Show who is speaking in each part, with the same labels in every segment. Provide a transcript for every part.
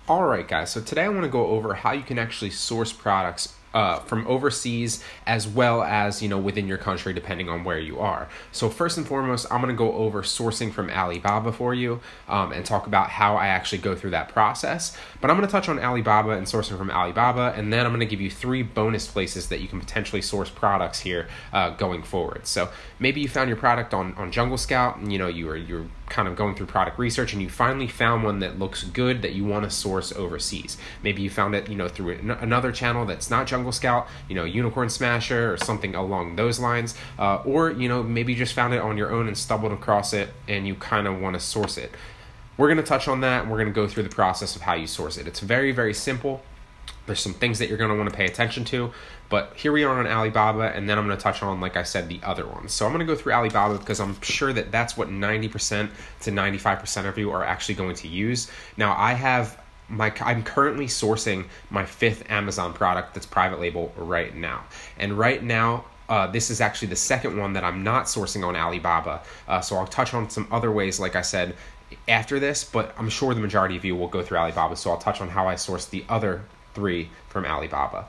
Speaker 1: All right, guys, so today I want to go over how you can actually source products from overseas as well as, within your country, depending on where you are. So first and foremost, I'm going to go over sourcing from Alibaba for you and talk about how I actually go through that process. But I'm going to touch on Alibaba and sourcing from Alibaba, and then I'm going to give you 3 bonus places that you can potentially source products here going forward. So maybe you found your product on Jungle Scout, and you're kind of going through product research and you finally found one that looks good that you want to source overseas. Maybe you found it, through another channel that's not Jungle Scout, Unicorn Smasher or something along those lines. Or maybe you just found it on your own and stumbled across it and you kind of want to source it. We're going to touch on that and we're going to go through the process of how you source it. It's very, very simple. There's some things that you're going to want to pay attention to, but here we are on Alibaba, and then I'm going to touch on, like I said, the other ones. So I'm going to go through Alibaba because I'm sure that that's what 90% to 95% of you are actually going to use. Now, I'm currently sourcing my 5th Amazon product that's private label right now. And right now, this is actually the second one that I'm not sourcing on Alibaba. So I'll touch on some other ways, like I said, after this, but I'm sure the majority of you will go through Alibaba. So I'll touch on how I source the other 3 from Alibaba.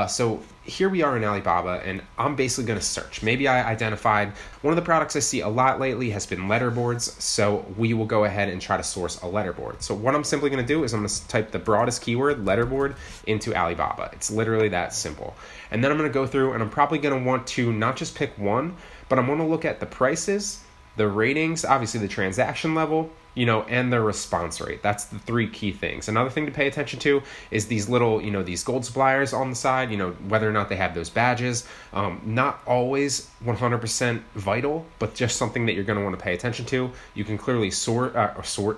Speaker 1: So here we are in Alibaba, and I'm basically going to search. Maybe I identified one of the products I see a lot lately has been letterboards, so we will go ahead and try to source a letterboard. So what I'm simply going to do is I'm going to type the broadest keyword, letterboard, into Alibaba. It's literally that simple. And then I'm going to go through, and I'm probably going to want to not just pick one, but I'm going to look at the prices, the ratings, obviously the transaction level, and the response rate. That's the 3 key things. Another thing to pay attention to is these little, these gold suppliers on the side, whether or not they have those badges. Not always 100% vital, but just something that you're going to want to pay attention to. You can clearly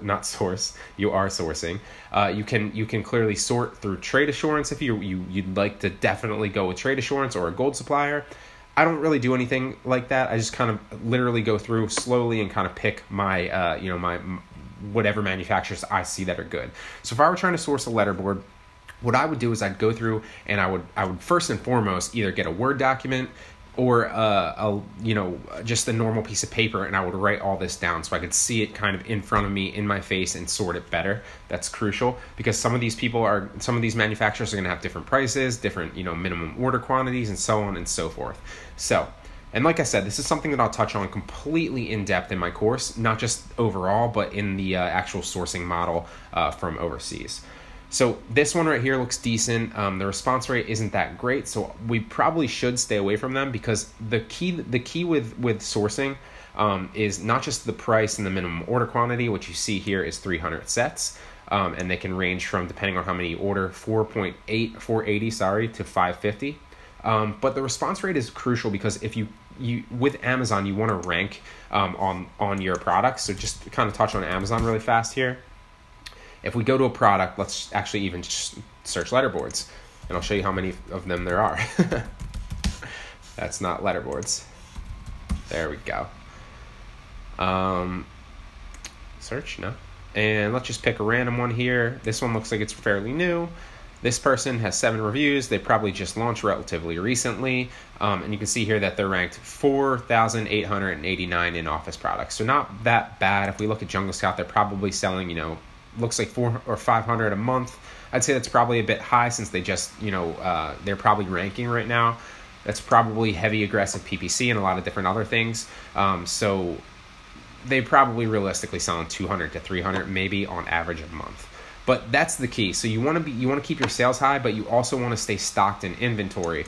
Speaker 1: not source. You are sourcing. You can clearly sort through trade assurance if you'd like to definitely go with trade assurance or a gold supplier. I don't really do anything like that. I just kind of literally go through slowly and kind of pick my, my whatever manufacturers I see that are good. So if I were trying to source a letterboard, what I would do is I'd go through and I would first and foremost either get a Word document or just a normal piece of paper, and I would write all this down so I could see it kind of in front of me in my face and sort it better. That's crucial because some of these manufacturers are going to have different prices, different minimum order quantities, and so on and so forth. So, and like I said, this is something that I'll touch on completely in depth in my course, not just overall, but in the actual sourcing model from overseas. So this one right here looks decent. The response rate isn't that great, so we probably should stay away from them because the key with sourcing is not just the price and the minimum order quantity, which you see here is 300 sets, and they can range from, depending on how many you order, 480 to 550. But the response rate is crucial because if you with Amazon, you want to rank on your products. So just kind of touch on Amazon really fast here. If we go to a product, let's actually even just search letterboards, and I'll show you how many of them there are. That's not letterboards. There we go. Search, no. And let's just pick a random one here. This one looks like it's fairly new. This person has 7 reviews. They probably just launched relatively recently. And you can see here that they're ranked 4,889 in office products. So not that bad. If we look at Jungle Scout, they're probably selling, looks like 400 or 500 a month. I'd say that's probably a bit high since they just, they're probably ranking right now. That's probably heavy aggressive PPC and a lot of different other things. So they probably realistically selling 200 to 300 maybe on average a month. But that's the key. So you want to keep your sales high, but you also want to stay stocked in inventory.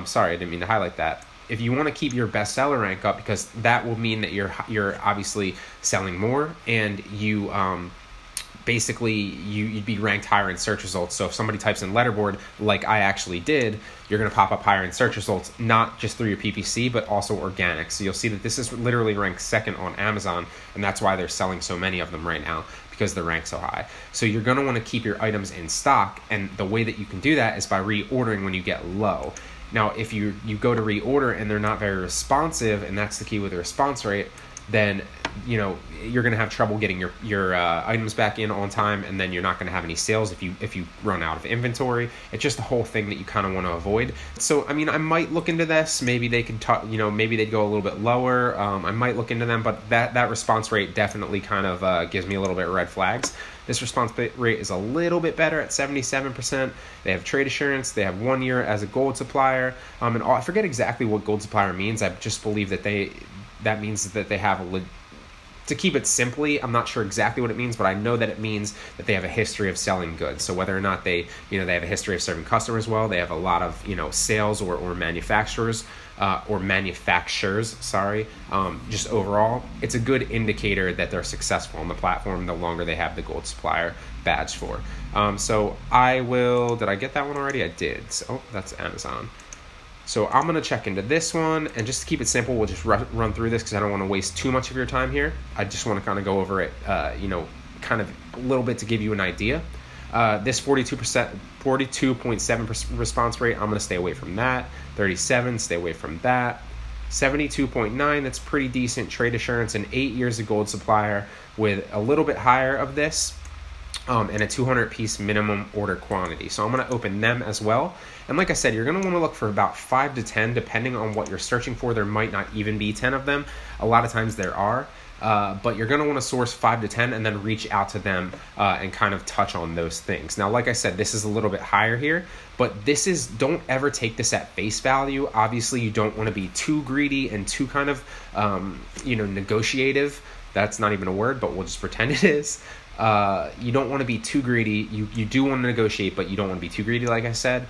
Speaker 1: Sorry, I didn't mean to highlight that. If you want to keep your bestseller rank up, because that will mean that you're obviously selling more, and you basically you'd be ranked higher in search results. So if somebody types in letterboard, like I actually did, you're going to pop up higher in search results, not just through your PPC, but also organic. So you'll see that this is literally ranked 2nd on Amazon, and that's why they're selling so many of them right now, because they're ranked so high. So you're going to want to keep your items in stock, and the way that you can do that is by reordering when you get low. Now, if you go to reorder and they're not very responsive, and that's the key with the response rate, then you're going to have trouble getting your items back in on time, and then you're not going to have any sales if you run out of inventory. It's just a whole thing that you kind of want to avoid. So I might look into this. Maybe they could maybe they'd go a little bit lower. I might look into them, but that response rate definitely kind of gives me a little bit of red flags. This response rate is a little bit better at 77%. They have trade assurance. They have 1 year as a gold supplier. And I forget exactly what gold supplier means. I just believe that means that they have to keep it simply, I'm not sure exactly what it means, but I know that it means that they have a history of selling goods. So whether or not they have a history of serving customers well, they have a lot of, sales or manufacturers, just overall, it's a good indicator that they're successful on the platform the longer they have the gold supplier badge for. So did I get that one already? I did. So, that's Amazon. So I'm going to check into this one, and just to keep it simple, we'll just run through this because I don't want to waste too much of your time here. I just want to kind of go over it, kind of a little bit to give you an idea. This 42.7% response rate, I'm going to stay away from that. 37, stay away from that. 72.9, that's pretty decent trade assurance, and 8 years of gold supplier with a little bit higher of this. And a 200-piece minimum order quantity. So I'm going to open them as well. And like I said, you're going to want to look for about 5 to 10, depending on what you're searching for. There might not even be 10 of them. A lot of times there are. But you're going to want to source 5 to 10 and then reach out to them and kind of touch on those things. Now, like I said, this is a little bit higher here. But don't ever take this at face value. Obviously, you don't want to be too greedy and too kind of, negotiative. That's not even a word, but we'll just pretend it is. You don't want to be too greedy. You do want to negotiate, but you don't want to be too greedy, like I said.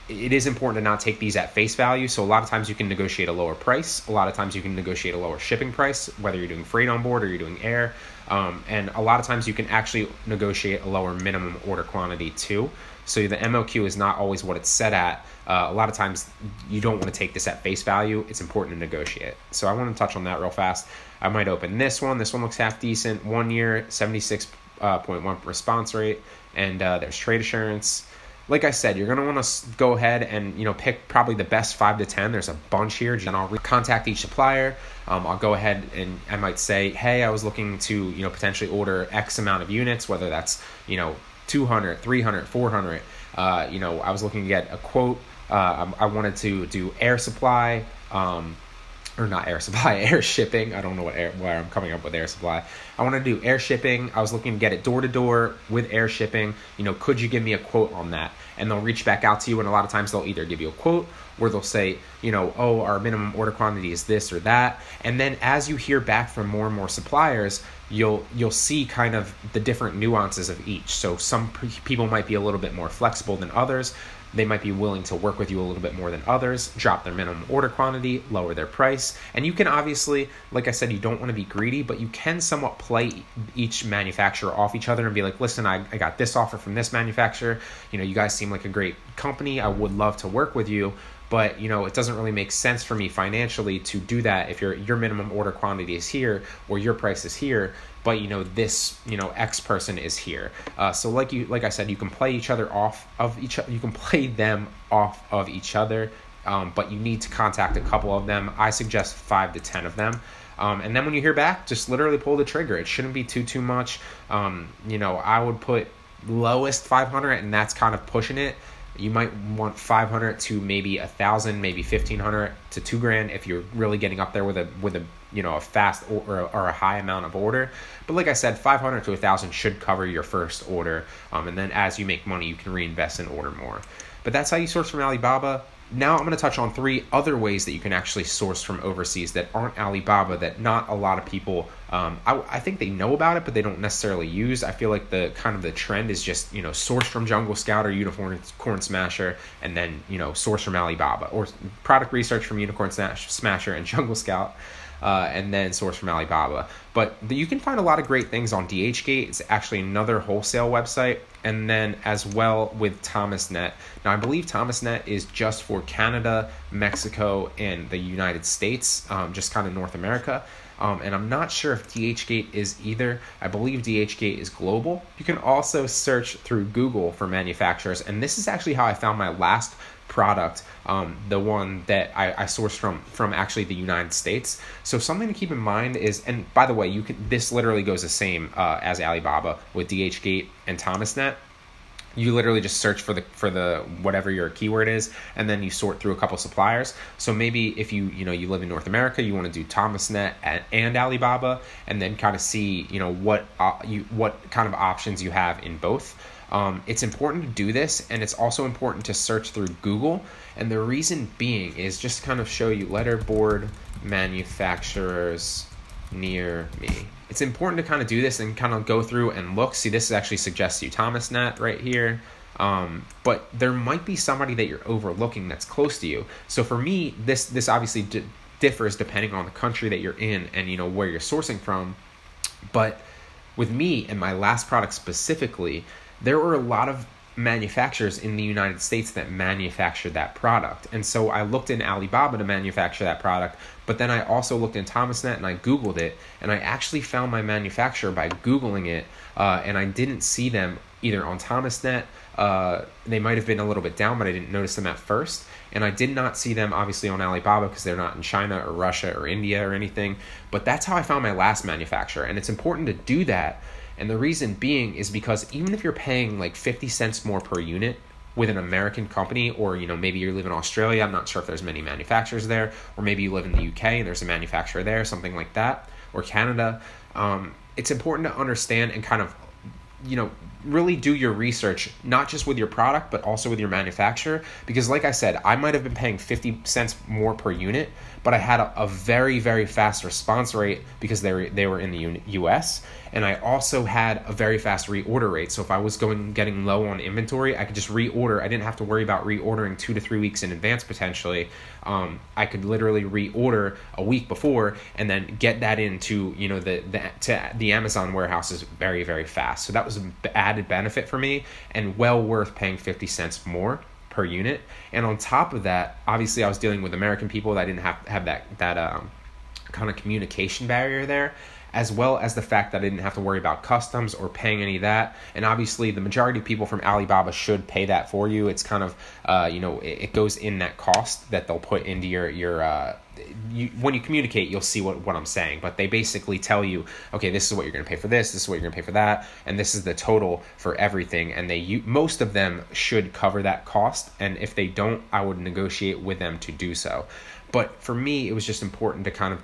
Speaker 1: It is important to not take these at face value. So a lot of times you can negotiate a lower price. A lot of times you can negotiate a lower shipping price, whether you're doing freight on board or you're doing air. And a lot of times you can actually negotiate a lower minimum order quantity too. So the MOQ is not always what it's set at. A lot of times you don't want to take this at face value. It's important to negotiate. So I want to touch on that real fast. I might open this one. This one looks half decent. 1 year, 76.1 response rate. And there's trade assurance. Like I said, you're going to want to go ahead and, pick probably the best 5 to 10. There's a bunch here. And I'll contact each supplier. I'll go ahead and I might say, hey, I was looking to, potentially order X amount of units, whether that's, 200, 300, 400. I was looking to get a quote. I wanted to do air supply, or not air supply, air shipping. I don't know where I'm coming up with air supply. I want to do air shipping. I was looking to get it door to door with air shipping. Could you give me a quote on that? And they'll reach back out to you, and a lot of times they'll either give you a quote or they'll say, our minimum order quantity is this or that. And then as you hear back from more and more suppliers, you'll see kind of the different nuances of each. So some people might be a little bit more flexible than others. They might be willing to work with you a little bit more than others, drop their minimum order quantity, lower their price. And you can obviously, like I said, you don't want to be greedy, but you can somewhat play each manufacturer off each other and be like, listen, I got this offer from this manufacturer. You guys seem like a great company. I would love to work with you. But, it doesn't really make sense for me financially to do that if your minimum order quantity is here or your price is here, but, this, X person is here. So like I said, you can play each other off of each other. You can play them off of each other, but you need to contact a couple of them. I suggest 5 to 10 of them. And then when you hear back, just literally pull the trigger. It shouldn't be too much. I would put lowest 500, and that's kind of pushing it. You might want 500 to maybe 1,000, maybe 1,500 to $2,000 if you're really getting up there with a a fast or a high amount of order. But like I said, 500 to 1,000 should cover your first order. And then as you make money, you can reinvest and order more. But that's how you source from Alibaba. Now I'm going to touch on 3 other ways that you can actually source from overseas that aren't Alibaba, that not a lot of people, I think they know about it, but they don't necessarily use. I feel like the trend is just, source from Jungle Scout or Unicorn Smasher, and then, source from Alibaba, or product research from Unicorn Smasher and Jungle Scout. And then source from Alibaba. But you can find a lot of great things on DHgate. It's actually another wholesale website. And then as well with Thomasnet. Now, I believe Thomasnet is just for Canada, Mexico, and the United States, just kind of North America. And I'm not sure if DHgate is either. I believe DHgate is global. You can also search through Google for manufacturers. And this is actually how I found my last product, the one that I sourced from actually the United States. So something to keep in mind is, and by the way, this literally goes the same as Alibaba with DHgate and Thomasnet. You literally just search for the whatever your keyword is, and then you sort through a couple suppliers. So maybe if you live in North America, you want to do Thomasnet and Alibaba, and then kind of see what kind of options you have in both. It's important to do this, and it's also important to search through Google. And the reason being is just kind of show you letterboard manufacturers near me. It's important to kind of do this and kind of go through and look. See, this actually suggests you Thomasnet right here. But there might be somebody that you're overlooking that's close to you. So for me, this obviously differs depending on the country that you're in and where you're sourcing from. But with me and my last product specifically, there were a lot of manufacturers in the United States that manufactured that product. And so I looked in Alibaba to manufacture that product, but then I also looked in Thomasnet and I Googled it, and I actually found my manufacturer by Googling it, and I didn't see them either on Thomasnet. They might have been a little bit down, but I didn't notice them at first. And I did not see them obviously on Alibaba because they're not in China or Russia or India or anything. But that's how I found my last manufacturer. And it's important to do that. And the reason being is because even if you're paying like 50 cents more per unit with an American company, or maybe you live in Australia, I'm not sure if there's many manufacturers there, or maybe you live in the UK and there's a manufacturer there, something like that, or Canada, it's important to understand and kind of really do your research, not just with your product, but also with your manufacturer. Because like I said, I might have been paying 50 cents more per unit, but I had a very, very fast response rate because they were in the US. And I also had a very fast reorder rate. So if I was getting low on inventory, I could just reorder. I didn't have to worry about reordering 2 to 3 weeks in advance potentially. I could literally reorder a week before and then get that into the Amazon warehouses very, very fast. So that was an added benefit for me and well worth paying 50 cents more per unit. And on top of that, obviously I was dealing with American people that didn't have that kind of communication barrier there, as well as the fact that I didn't have to worry about customs or paying any of that. And obviously the majority of people from Alibaba should pay that for you. It's kind of, it goes in that cost that they'll put into when you communicate, you'll see what I'm saying. But they basically tell you, okay, this is what you're going to pay for this is what you're going to pay for that, and this is the total for everything. And most of them should cover that cost. And if they don't, I would negotiate with them to do so. But for me, it was just important to kind of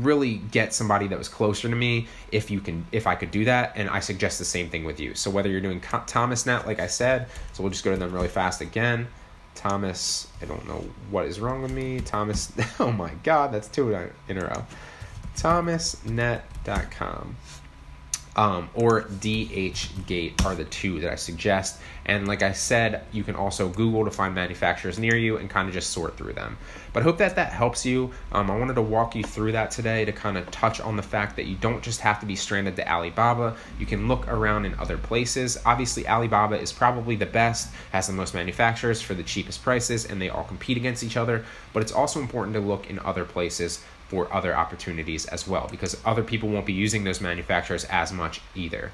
Speaker 1: really get somebody that was closer to me if I could do that. And I suggest the same thing with you. So whether you're doing Thomasnet, like I said, so we'll just go to them really fast again. Thomas, I don't know what is wrong with me. Thomas, oh my God, that's 2 in a row. Thomasnet.com. Or DHgate are the 2 that I suggest. And like I said, you can also Google to find manufacturers near you and kind of just sort through them. But I hope that helps you. I wanted to walk you through that today to kind of touch on the fact that you don't just have to be stranded to Alibaba. You can look around in other places. Obviously, Alibaba is probably the best, has the most manufacturers for the cheapest prices, and they all compete against each other. But it's also important to look in other places for other opportunities as well, because other people won't be using those manufacturers as much either.